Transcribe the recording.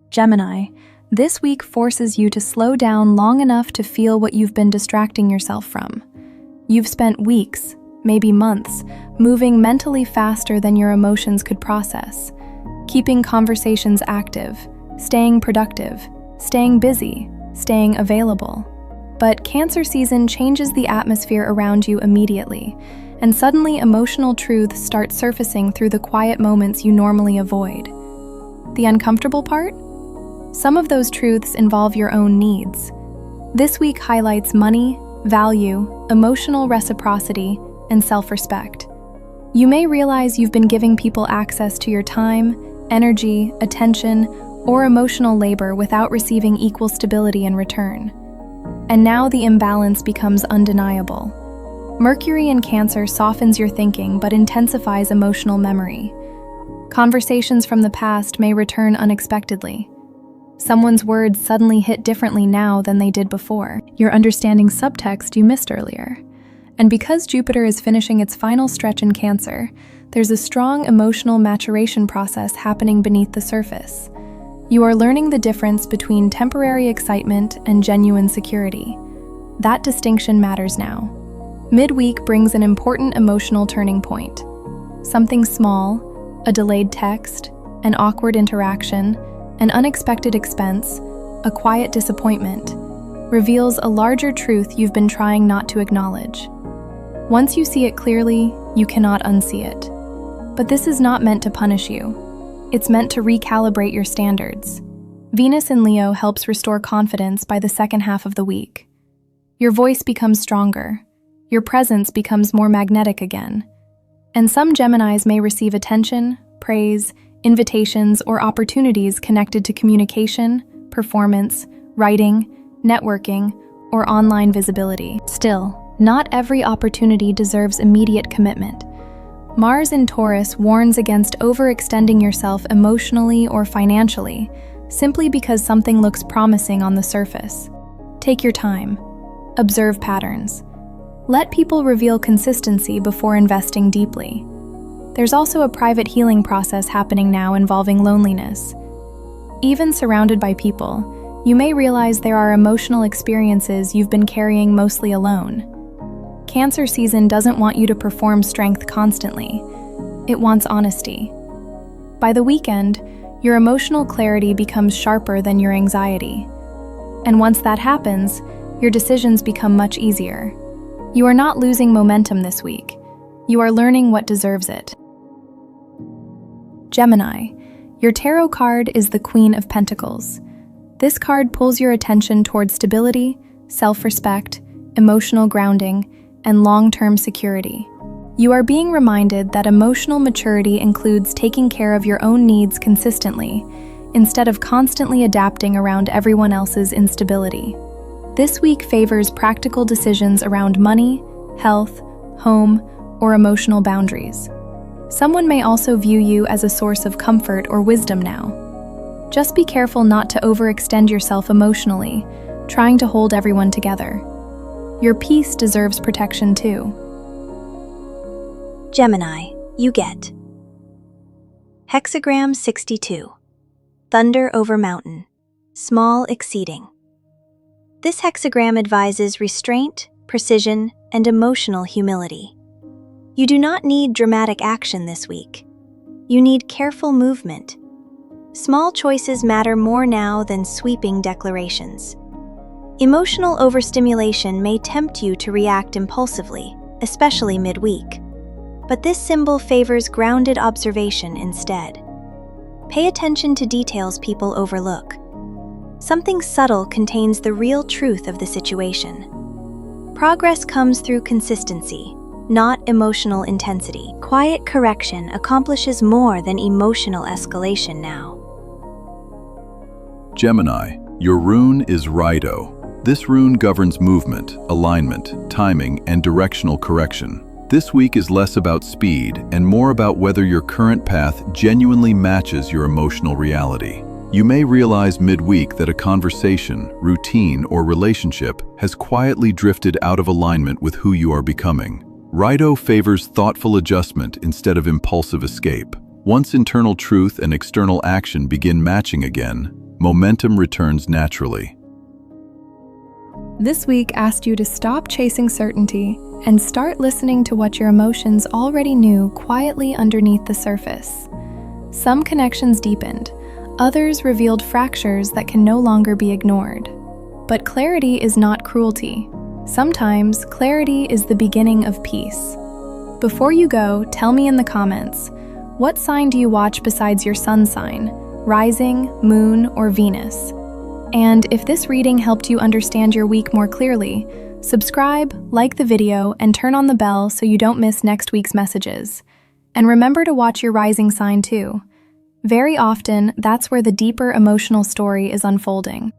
Gemini, this week forces you to slow down long enough to feel what you've been distracting yourself from. You've spent weeks, maybe months, moving mentally faster than your emotions could process, keeping conversations active, staying productive, staying busy, staying available. But Cancer season changes the atmosphere around you immediately, and suddenly emotional truths start surfacing through the quiet moments you normally avoid. The uncomfortable part? Some of those truths involve your own needs. This week highlights money, value, emotional reciprocity, and self-respect. You may realize you've been giving people access to your time, energy, attention, or emotional labor without receiving equal stability in return. And now the imbalance becomes undeniable. Mercury in Cancer softens your thinking but intensifies emotional memory. Conversations from the past may return unexpectedly. Someone's words suddenly hit differently now than they did before. You're understanding subtext you missed earlier. And because Jupiter is finishing its final stretch in Cancer, there's a strong emotional maturation process happening beneath the surface. You are learning the difference between temporary excitement and genuine security. That distinction matters now. Midweek brings an important emotional turning point. Something small, a delayed text, an awkward interaction, an unexpected expense, a quiet disappointment, reveals a larger truth you've been trying not to acknowledge. Once you see it clearly, you cannot unsee it. But this is not meant to punish you. It's meant to recalibrate your standards. Venus in Leo helps restore confidence by the second half of the week. Your voice becomes stronger. Your presence becomes more magnetic again. And some Geminis may receive attention, praise, invitations, or opportunities connected to communication, performance, writing, networking, or online visibility. Still, not every opportunity deserves immediate commitment. Mars in Taurus warns against overextending yourself emotionally or financially, simply because something looks promising on the surface. Take your time. Observe patterns. Let people reveal consistency before investing deeply. There's also a private healing process happening now involving loneliness. Even surrounded by people, you may realize there are emotional experiences you've been carrying mostly alone. Cancer season doesn't want you to perform strength constantly. It wants honesty. By the weekend, your emotional clarity becomes sharper than your anxiety. And once that happens, your decisions become much easier. You are not losing momentum this week. You are learning what deserves it. Gemini, your tarot card is the Queen of Pentacles. This card pulls your attention toward stability, self-respect, emotional grounding, and long-term security. You are being reminded that emotional maturity includes taking care of your own needs consistently, instead of constantly adapting around everyone else's instability. This week favors practical decisions around money, health, home, or emotional boundaries. Someone may also view you as a source of comfort or wisdom now. Just be careful not to overextend yourself emotionally, trying to hold everyone together. Your peace deserves protection too. Gemini, you get Hexagram 62. Thunder over mountain. Small exceeding. This hexagram advises restraint, precision, and emotional humility. You do not need dramatic action this week. You need careful movement. Small choices matter more now than sweeping declarations. Emotional overstimulation may tempt you to react impulsively, especially midweek. But this symbol favors grounded observation instead. Pay attention to details people overlook. Something subtle contains the real truth of the situation. Progress comes through consistency, not emotional intensity. Quiet correction accomplishes more than emotional escalation now. Gemini, your rune is Rido. This rune governs movement, alignment, timing, and directional correction. This week is less about speed and more about whether your current path genuinely matches your emotional reality. You may realize midweek that a conversation, routine, or relationship has quietly drifted out of alignment with who you are becoming. Rido favors thoughtful adjustment instead of impulsive escape. Once internal truth and external action begin matching again, Momentum returns naturally. This week asked you to stop chasing certainty and start listening to what your emotions already knew quietly underneath the surface. Some connections deepened, others revealed fractures that can no longer be ignored. But clarity is not cruelty. Sometimes clarity is the beginning of peace. Before you go, tell me in the comments, what sign do you watch besides your sun sign, rising, moon, or Venus? And if this reading helped you understand your week more clearly, subscribe, like the video, and turn on the bell so you don't miss next week's messages. And remember to watch your rising sign too. Very often, that's where the deeper emotional story is unfolding.